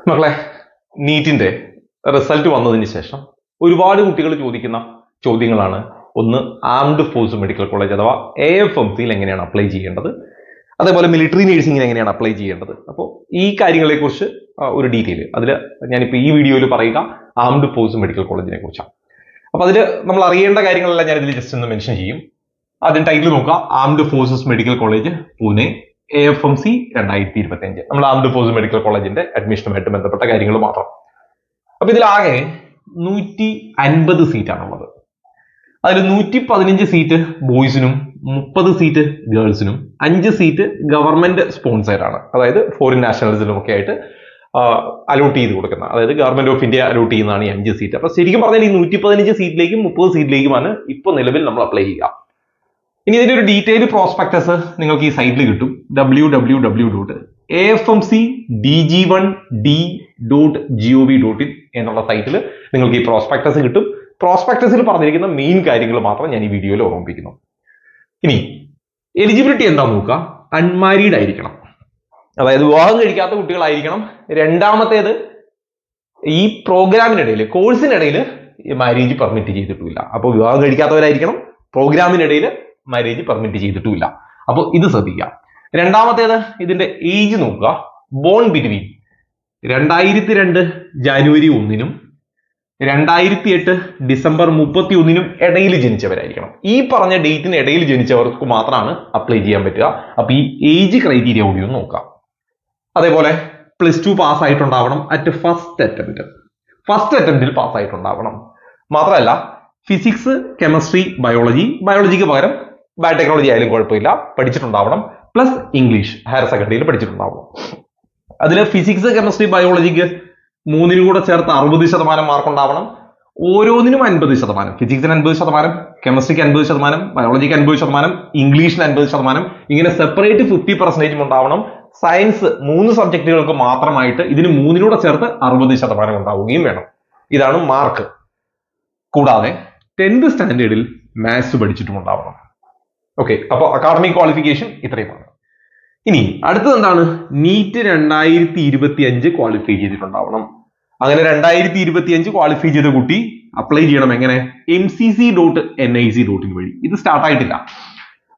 മക്കളെ, നീറ്റിന്റെ റിസൾട്ട് വന്നതിന് ശേഷം ഒരുപാട് കുട്ടികൾ ചോദിക്കുന്ന ചോദ്യങ്ങളാണ്. ഒന്ന്, ആംഡ് ഫോഴ്സ് മെഡിക്കൽ കോളേജ് അഥവാ AFMCയിൽ എങ്ങനെയാണ് അപ്ലൈ ചെയ്യേണ്ടത്, അതേപോലെ മിലിറ്ററി നേഴ്സിംഗിന് എങ്ങനെയാണ് അപ്ലൈ ചെയ്യേണ്ടത്. അപ്പോൾ ഈ കാര്യങ്ങളെ കുറിച്ച് ഒരു ഡീറ്റെയിൽ അതിൽ ഞാനിപ്പോൾ ഈ വീഡിയോയിൽ പറയുക ആംഡ് ഫോഴ്സ് മെഡിക്കൽ കോളേജിനെ കുറിച്ചാണ്. അപ്പോൾ അതിൽ നമ്മൾ അറിയേണ്ട കാര്യങ്ങളെല്ലാം ഞാൻ ഇതിൽ ജസ്റ്റ് ഒന്ന് മെൻഷൻ ചെയ്യും. അതിന് ടൈറ്റിൽ നോക്കുക, armed forces medical college Pune AFMC 2025. നമ്മൾ ആംഡ് ഫോഴ്സ് മെഡിക്കൽ കോളേജിന്റെ അഡ്മിഷനുമായിട്ട് ബന്ധപ്പെട്ട കാര്യങ്ങൾ മാത്രം. അപ്പൊ ഇതിലാകെ 150 സീറ്റാണുള്ളത്. അതിൽ 115 സീറ്റ് ബോയ്സിനും 30 സീറ്റ് ഗേൾസിനും 5 സീറ്റ് ഗവൺമെന്റ് സ്പോൺസേഡ് ആണ്. അതായത് ഫോറിൻ നാഷണൽസിനും ഒക്കെ ആയിട്ട് അലോട്ട് ചെയ്ത് കൊടുക്കുന്ന, അതായത് ഗവൺമെന്റ് ഓഫ് ഇന്ത്യ അലോട്ട് ചെയ്യുന്നതാണ് ഈ 5 സീറ്റ്. അപ്പൊ ശരിക്കും പറഞ്ഞാൽ ഈ 115 സീറ്റിലേക്കും 30 സീറ്റിലേക്കുമാണ് ഇപ്പൊ നിലവിൽ നമ്മൾ അപ്ലൈ ചെയ്യുക. ഇനി ഇതിന്റെ ഒരു ഡീറ്റെയിൽ പ്രോസ്പെക്ടസ് നിങ്ങൾക്ക് ഈ സൈറ്റിൽ കിട്ടും. www.afmcdg1d.gov.in എന്നുള്ള സൈറ്റിൽ നിങ്ങൾക്ക് ഈ പ്രോസ്പെക്ടസ് കിട്ടും. പ്രോസ്പെക്ടസിൽ പറഞ്ഞിരിക്കുന്ന മെയിൻ കാര്യങ്ങൾ മാത്രം ഞാൻ ഈ വീഡിയോയിൽ ഓർമ്മിപ്പിക്കുന്നു. ഇനി എലിജിബിലിറ്റി എന്താ നോക്കുക, അൺമാരീഡ് ആയിരിക്കണം, അതായത് വിവാഹം കഴിക്കാത്ത കുട്ടികളായിരിക്കണം. രണ്ടാമത്തേത്, ഈ പ്രോഗ്രാമിനിടയിൽ കോഴ്സിനിടയിൽ മാരേജ് പെർമിറ്റ് ചെയ്തിട്ടില്ല. അപ്പോൾ വിവാഹം കഴിക്കാത്തവരായിരിക്കണം, പ്രോഗ്രാമിനിടയിൽ മാരേജ് പെർമിറ്റ് ചെയ്തിട്ടുമില്ല. അപ്പോൾ ഇത് ശ്രദ്ധിക്കുക. രണ്ടാമത്തേത്, ഇതിന്റെ ഏജ് നോക്കുക. ബോൺ ബിറ്റ്വീൻ 2002 ജാനുവരി 1 2008 ഡിസംബർ 31 ഇടയിൽ ജനിച്ചവരായിരിക്കണം. ഈ പറഞ്ഞ ഡേറ്റിന് ഇടയിൽ ജനിച്ചവർക്ക് മാത്രമാണ് അപ്ലൈ ചെയ്യാൻ പറ്റുക. അപ്പൊ ഈ ഏജ് ക്രൈറ്റീരിയ കൂടി ഒന്ന് നോക്കാം. അതേപോലെ +2 പാസ് ആയിട്ടുണ്ടാവണം അറ്റ് ഫസ്റ്റ് അറ്റംപ്റ്റിൽ പാസ് ആയിട്ടുണ്ടാവണം. മാത്രമല്ല ഫിസിക്സ്, കെമിസ്ട്രി, ബയോളജിക്ക് പകരം ബയോടെക്നോളജി ആയാലും കുഴപ്പമില്ല, പഠിച്ചിട്ടുണ്ടാവണം. പ്ലസ് ഇംഗ്ലീഷ് ഹയർ സെക്കൻഡറിയിൽ പഠിച്ചിട്ടുണ്ടാവണം. അതിൽ ഫിസിക്സ്, കെമിസ്ട്രി, ബയോളജിക്ക് 3 കൂടെ ചേർത്ത് 60% മാർക്ക് ഉണ്ടാവണം. ഓരോന്നിനും 50%. ഫിസിക്സിന് 50%, കെമിസ്ട്രിക്ക് 50%, ബയോളജിക്ക് 50%, ഇംഗ്ലീഷിന് 50%. ഇങ്ങനെ സെപ്പറേറ്റ് 50% ഉണ്ടാവണം. സയൻസ് 3 സബ്ജക്റ്റുകൾക്ക് മാത്രമായിട്ട് ഇതിന് 3 കൂടെ ചേർത്ത് 60% ഉണ്ടാവുകയും വേണം. ഇതാണ് മാർക്ക്. കൂടാതെ 10th സ്റ്റാൻഡേർഡിൽ മാത്സ് പഠിച്ചിട്ടും ഉണ്ടാവണം. ഓക്കെ, അപ്പോൾ അക്കാഡമിക് ക്വാളിഫിക്കേഷൻ ഇത്രയുമാണ്. ഇനി അടുത്തത് എന്താണ്, നീറ്റ് 2025 ക്വാളിഫൈ ചെയ്തിട്ടുണ്ടാവണം. അങ്ങനെ 2025 ക്വാളിഫൈ ചെയ്ത കുട്ടി അപ്ലൈ ചെയ്യണം. എങ്ങനെ? mcc.nic.in വഴി. ഇത് സ്റ്റാർട്ട് ആയിട്ടില്ല.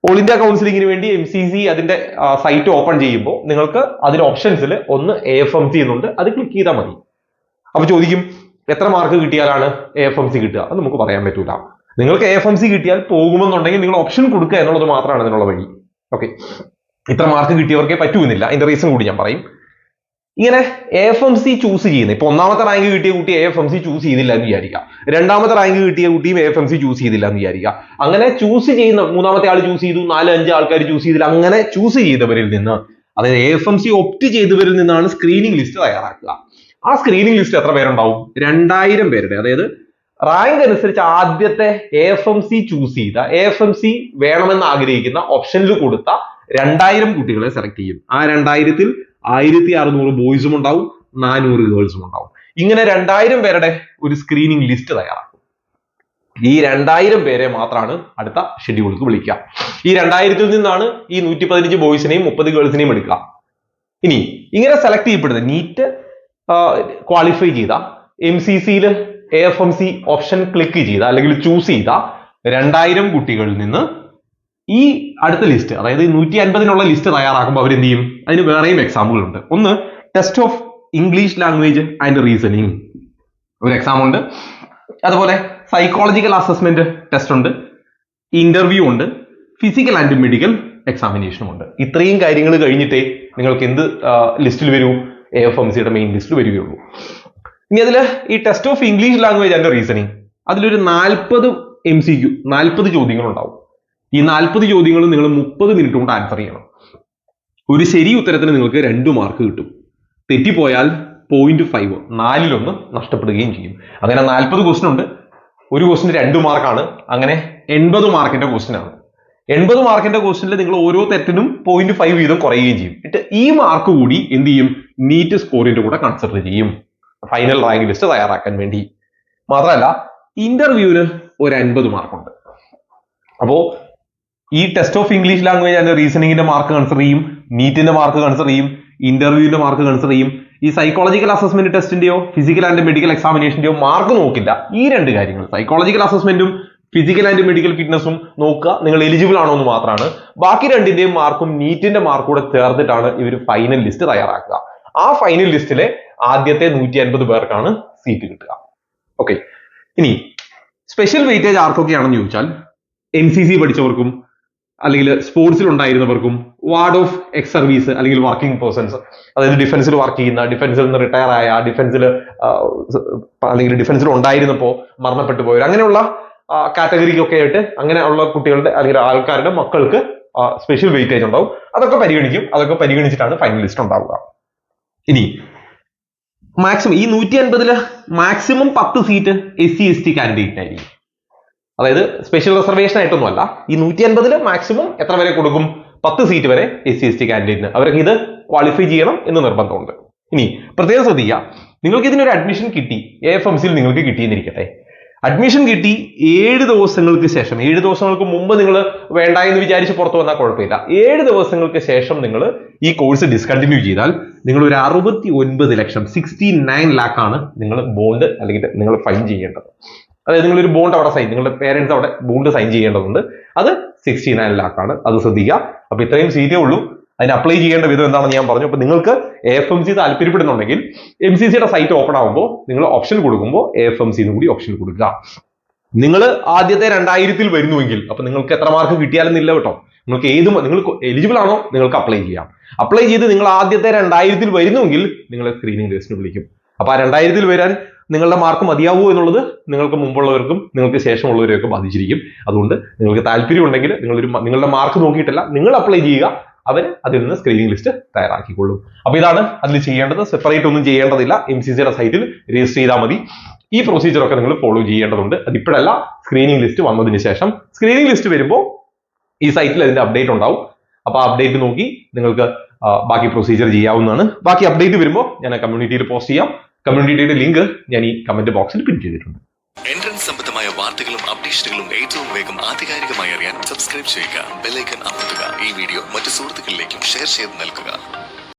ഓൾ ഇന്ത്യ കൗൺസിലിംഗിന് വേണ്ടി MCC അതിന്റെ സൈറ്റ് ഓപ്പൺ ചെയ്യുമ്പോൾ നിങ്ങൾക്ക് അതിൽ ഓപ്ഷൻസിൽ ഒന്ന് AFMC എന്നുണ്ട്, അത് ക്ലിക്ക് ചെയ്താൽ മതി. അപ്പൊ ചോദിക്കും എത്ര മാർക്ക് കിട്ടിയാലാണ് AFMC കിട്ടുക? അത് നമുക്ക് പറയാൻ പറ്റൂല. നിങ്ങൾക്ക് AFMC കിട്ടിയാൽ പോകുമെന്നുണ്ടെങ്കിൽ നിങ്ങൾ ഓപ്ഷൻ കൊടുക്കുക എന്നുള്ളത് മാത്രമാണ് അതിനുള്ള വഴി. ഓക്കെ, ഇത്ര മാർക്ക് കിട്ടിയവർക്കേ പറ്റുമെന്നില്ല. അതിന്റെ റീസൺ കൂടി ഞാൻ പറയും. ഇങ്ങനെ AFMC ചൂസ് ചെയ്യുന്നത്, ഇപ്പൊ 1ാമത്തെ റാങ്ക് കിട്ടിയ കുട്ടി AFMC ചൂസ് ചെയ്തില്ല എന്ന് വിചാരിക്കുക, 2ാമത്തെ റാങ്ക് കിട്ടിയ കുട്ടിയും AFMC ചൂസ് ചെയ്തില്ല എന്ന് വിചാരിക്കുക. അങ്ങനെ ചൂസ് ചെയ്യുന്ന 3ാമത്തെ ആൾ ചൂസ് ചെയ്തു, 4-5 ആൾക്കാർ ചൂസ് ചെയ്തില്ല. അങ്ങനെ ചൂസ് ചെയ്തവരിൽ നിന്ന്, അതായത് AFMC ഓപ്റ്റ് ചെയ്തവരിൽ നിന്നാണ് സ്ക്രീനിങ് ലിസ്റ്റ് തയ്യാറാക്കുക. ആ സ്ക്രീനിങ് ലിസ്റ്റ് എത്ര പേരുണ്ടാവും? 2000 പേരുടെ, അതായത് റാങ്ക് അനുസരിച്ച് ആദ്യത്തെ AFMC ചൂസ് ചെയ്ത, AFMC വേണമെന്ന് ആഗ്രഹിക്കുന്ന ഓപ്ഷനിൽ കൊടുത്ത 2000 കുട്ടികളെ സെലക്ട് ചെയ്യും. ആ 2000-ൽ 1600 ബോയ്സും ഉണ്ടാവും, 400 ഗേൾസും ഉണ്ടാവും. ഇങ്ങനെ 2000 പേരുടെ ഒരു സ്ക്രീനിങ് ലിസ്റ്റ് തയ്യാറാക്കും. ഈ 2000 പേരെ മാത്രമാണ് അടുത്ത ഷെഡ്യൂൾക്ക് വിളിക്കുക. ഈ 2000-ൽ നിന്നാണ് ഈ 115 ബോയ്സിനെയും 30 ഗേൾസിനെയും എടുക്കുക. ഇനി ഇങ്ങനെ സെലക്ട് ചെയ്യപ്പെടുന്ന, നീറ്റ് ക്വാളിഫൈ ചെയ്ത, MCCയിൽ AFMC ഓപ്ഷൻ ക്ലിക്ക് ചെയ്ത അല്ലെങ്കിൽ ചൂസ് ചെയ്ത 2000 കുട്ടികളിൽ നിന്ന് ഈ അടുത്ത ലിസ്റ്റ്, അതായത് 150-നുള്ള ലിസ്റ്റ് തയ്യാറാക്കുമ്പോൾ അവർ എന്ത് ചെയ്യും? അതിന് വേറെയും എക്സാമുകളുണ്ട്. ഒന്ന്, test of English language and reasoning ഒരു എക്സാം ഉണ്ട്. അതുപോലെ സൈക്കോളജിക്കൽ അസസ്മെന്റ് ടെസ്റ്റ് ഉണ്ട്, ഇന്റർവ്യൂ ഉണ്ട്, ഫിസിക്കൽ ആൻഡ് മെഡിക്കൽ എക്സാമിനേഷനും ഉണ്ട്. ഇത്രയും കാര്യങ്ങൾ കഴിഞ്ഞിട്ടേ നിങ്ങൾക്ക് എന്ത് ലിസ്റ്റിൽ വരൂ? AFMCയുടെ മെയിൻ ലിസ്റ്റിൽ വരികയുള്ളൂ. ഇനി അതിൽ ഈ test of English language and reasoning, അതിലൊരു 40 MCQ 40 ചോദ്യങ്ങൾ ഉണ്ടാവും. ഈ 40 ചോദ്യങ്ങൾ നിങ്ങൾ 30 മിനിറ്റ് കൊണ്ട് ആൻസർ ചെയ്യണം. ഒരു ശരി ഉത്തരത്തിന് നിങ്ങൾക്ക് 2 മാർക്ക് കിട്ടും. തെറ്റിപ്പോയാൽ 0.5, 4-1 നഷ്ടപ്പെടുകയും ചെയ്യും. അങ്ങനെ 40 ക്വസ്റ്റ്യൻ ഉണ്ട്. ഒരു ക്വസ്റ്റിന് 2 മാർക്കാണ്. അങ്ങനെ 80 മാർക്കിന്റെ ക്വസ്റ്റ്യൻ ആണ്. 80 മാർക്കിന്റെ ക്വസ്റ്റ്യനിൽ നിങ്ങൾ ഓരോ തെറ്റിനും 0.5 വീതം കുറയുകയും ചെയ്യും. ഈ മാർക്ക് കൂടി എന്ത് ചെയ്യും? നീറ്റ് സ്കോറിന്റെ കൂടെ കൺസിഡർ ചെയ്യും ഫൈനൽ റാങ്ക് ലിസ്റ്റ് തയ്യാറാക്കാൻ വേണ്ടി. മാത്രമല്ല ഇന്റർവ്യൂവിന് ഒരു 50 മാർക്കുണ്ട്. അപ്പോ ഈ test of English language and റീസണിങ്ങിന്റെ മാർക്ക് കൺസിഡർ ചെയ്യും, നീറ്റിന്റെ മാർക്ക് കൺസിഡർ ചെയ്യും, ഇന്റർവ്യൂവിന്റെ മാർക്ക് കൺസിഡർ ചെയ്യും. ഈ സൈക്കോളജിക്കൽ അസസ്മെന്റ് ടെസ്റ്റിന്റെയോ ഫിസിക്കൽ ആൻഡ് മെഡിക്കൽ എക്സാമിനേഷന്റെയോ മാർക്ക് നോക്കില്ല. ഈ രണ്ട് കാര്യങ്ങൾ, സൈക്കോളജിക്കൽ അസസ്മെന്റും ഫിസിക്കൽ ആൻഡ് മെഡിക്കൽ ഫിറ്റ്നസും നോക്കുക നിങ്ങൾ എലിജിബിൾ ആണോ എന്ന് മാത്രമാണ്. ബാക്കി രണ്ടിന്റെയും മാർക്കും നീറ്റിന്റെ മാർക്കും കൂടെ ചേർത്തിട്ടാണ് ഇവർ ഫൈനൽ ലിസ്റ്റ് തയ്യാറാക്കുക. ആ ഫൈനൽ ലിസ്റ്റിലെ ആദ്യത്തെ 150 പേർക്കാണ് സീറ്റ് കിട്ടുക. ഓക്കെ, ഇനി സ്പെഷ്യൽ വെയിറ്റേജ് ആർക്കൊക്കെയാണെന്ന് ചോദിച്ചാൽ NCC പഠിച്ചവർക്കും അല്ലെങ്കിൽ സ്പോർട്സിൽ ഉണ്ടായിരുന്നവർക്കും വാർഡ് ഓഫ് എക്സ് സർവീസ് അല്ലെങ്കിൽ വർക്കിംഗ് പേഴ്സൺസ്, അതായത് ഡിഫൻസിൽ വർക്ക് ചെയ്യുന്ന, ഡിഫൻസിൽ നിന്ന് റിട്ടയർ ആയ, ഡിഫൻസിൽ അല്ലെങ്കിൽ ഡിഫൻസിൽ ഉണ്ടായിരുന്നപ്പോൾ മരണപ്പെട്ടു പോയവർ, അങ്ങനെയുള്ള കാറ്റഗറിക്കൊക്കെ ആയിട്ട് അങ്ങനെയുള്ള കുട്ടികളുടെ അല്ലെങ്കിൽ ആൾക്കാരുടെ മക്കൾക്ക് സ്പെഷ്യൽ വെയിറ്റേജ് ഉണ്ടാവും. അതൊക്കെ പരിഗണിക്കും. അതൊക്കെ പരിഗണിച്ചിട്ടാണ് ഫൈനൽ ലിസ്റ്റ് ഉണ്ടാവുക. ഇനി മാക്സിമം ഈ 150 മാക്സിമം 10 സീറ്റ് SC/ST കാൻഡിഡേറ്റിനായിരിക്കും. അതായത് സ്പെഷ്യൽ റിസർവേഷൻ ആയിട്ടൊന്നുമല്ല. ഈ 150 മാക്സിമം എത്ര വരെ കൊടുക്കും? 10 സീറ്റ് വരെ SC/ST കാൻഡിഡേറ്റിന്. അവർക്ക് ഇത് ക്വാളിഫൈ ചെയ്യണം എന്ന് നിർബന്ധമുണ്ട്. ഇനി പ്രത്യേകം ശ്രദ്ധിക്കുക, നിങ്ങൾക്ക് ഇതിനൊരു അഡ്മിഷൻ കിട്ടി, AFMCയിൽ നിങ്ങൾക്ക് കിട്ടിയെന്നിരിക്കട്ടെ. അഡ്മിഷൻ കിട്ടി 7 ദിവസങ്ങൾക്ക് ശേഷം, 7 ദിവസങ്ങൾക്ക് മുമ്പ് നിങ്ങൾ വേണ്ട എന്ന് വിചാരിച്ച് പുറത്തു വന്നാൽ കുഴപ്പമില്ല. 7 ദിവസങ്ങൾക്ക് ശേഷം നിങ്ങൾ ഈ കോഴ്സ് ഡിസ്കണ്ടിന്യൂ ചെയ്താൽ നിങ്ങൾ ഒരു 69 ലക്ഷം 69 lakh ആണ് നിങ്ങൾ ബോണ്ട് അല്ലെങ്കിൽ നിങ്ങൾ ഫൈൻ ചെയ്യേണ്ടത്. അതായത് നിങ്ങളൊരു ബോണ്ട് അവിടെ സൈൻ, നിങ്ങളുടെ പേരൻസ് അവിടെ ബോണ്ട് സൈൻ ചെയ്യേണ്ടതുണ്ട്. അത് 69 lakh ആണ്. അത് ശ്രദ്ധിക്കുക. അപ്പൊ ഇത്രയും സീറ്റേ ഉള്ളൂ. അതിന് അപ്ലൈ ചെയ്യേണ്ട വിധം എന്താണെന്ന് ഞാൻ പറഞ്ഞു. അപ്പൊ നിങ്ങൾക്ക് AFMC താല്പര്യപ്പെടുന്നുണ്ടെങ്കിൽ MCCയുടെ സൈറ്റ് ഓപ്പൺ ആകുമ്പോൾ നിങ്ങൾ ഓപ്ഷൻ കൊടുക്കുമ്പോൾ AFMC കൂടി ഓപ്ഷൻ കൊടുക്കുക. നിങ്ങൾ ആദ്യത്തെ 2000 വരുന്നുവെങ്കിൽ അപ്പൊ നിങ്ങൾക്ക് എത്ര മാർക്ക് കിട്ടിയാലെന്നില്ല കേട്ടോ. നിങ്ങൾക്ക് നിങ്ങൾക്ക് എലിജിബിൾ ആണോ നിങ്ങൾക്ക് അപ്ലൈ ചെയ്യാം. അപ്ലൈ ചെയ്ത് നിങ്ങൾ ആദ്യത്തെ 2000 വരുന്നുവെങ്കിൽ നിങ്ങളെ സ്ക്രീനിങ് ലിസ്റ്റിന് വിളിക്കും. അപ്പൊ ആ 2000 വരാൻ നിങ്ങളുടെ മാർക്ക് മതിയാവൂ എന്നുള്ളത് നിങ്ങൾക്ക് മുമ്പുള്ളവർക്കും നിങ്ങൾക്ക് ശേഷമുള്ളവരെയൊക്കെ ബാധിച്ചിരിക്കും. അതുകൊണ്ട് നിങ്ങൾക്ക് താല്പര്യം ഉണ്ടെങ്കിൽ നിങ്ങളുടെ മാർക്ക് നോക്കിയിട്ടല്ല, നിങ്ങൾ അപ്ലൈ ചെയ്യുക. അവർ അതിൽ നിന്ന് സ്ക്രീനിങ് ലിസ്റ്റ് തയ്യാറാക്കിക്കൊള്ളും. അപ്പൊ ഇതാണ് അതിൽ ചെയ്യേണ്ടത്. സെപ്പറേറ്റ് ഒന്നും ചെയ്യേണ്ടതില്ല. MCCയുടെ സൈറ്റിൽ രജിസ്റ്റർ ചെയ്താൽ മതി. ഈ പ്രൊസീജിയർ ഒക്കെ നിങ്ങൾ ഫോളോ ചെയ്യേണ്ടതുണ്ട്. അതിപ്പോഴല്ല, സ്ക്രീനിങ് ലിസ്റ്റ് വന്നതിന് ശേഷം. സ്ക്രീനിങ് ലിസ്റ്റ് വരുമ്പോൾ ഈ സൈറ്റിൽ അതിന്റെ അപ്ഡേറ്റ് ഉണ്ടാവും. അപ്പൊ ആ അപ്ഡേറ്റ് നോക്കി നിങ്ങൾക്ക് ബാക്കി പ്രൊസീജിയർ ചെയ്യാവുന്നതാണ്. ബാക്കി അപ്ഡേറ്റ് വരുമ്പോൾ ഞാൻ കമ്മ്യൂണിറ്റിയിൽ പോസ്റ്റ് ചെയ്യാം. കമ്മ്യൂണിറ്റിയുടെ ലിങ്ക് ഞാൻ ഈ കമന്റ് ബോക്സിൽ പിൻ ചെയ്തിട്ടുണ്ട്. എൻട്രൻസ് സംബന്ധമായ വാർത്തകളും അപ്ഡേഷനുകളും ഏറ്റവും വേഗം ആധികാരികമായി അറിയാൻ സബ്സ്ക്രൈബ് ചെയ്യുക, ബെൽ ഐക്കൺ അമർത്തുക. ഈ വീഡിയോ മറ്റു സുഹൃത്തുക്കളിലേക്കും ഷെയർ ചെയ്ത് നൽകുക.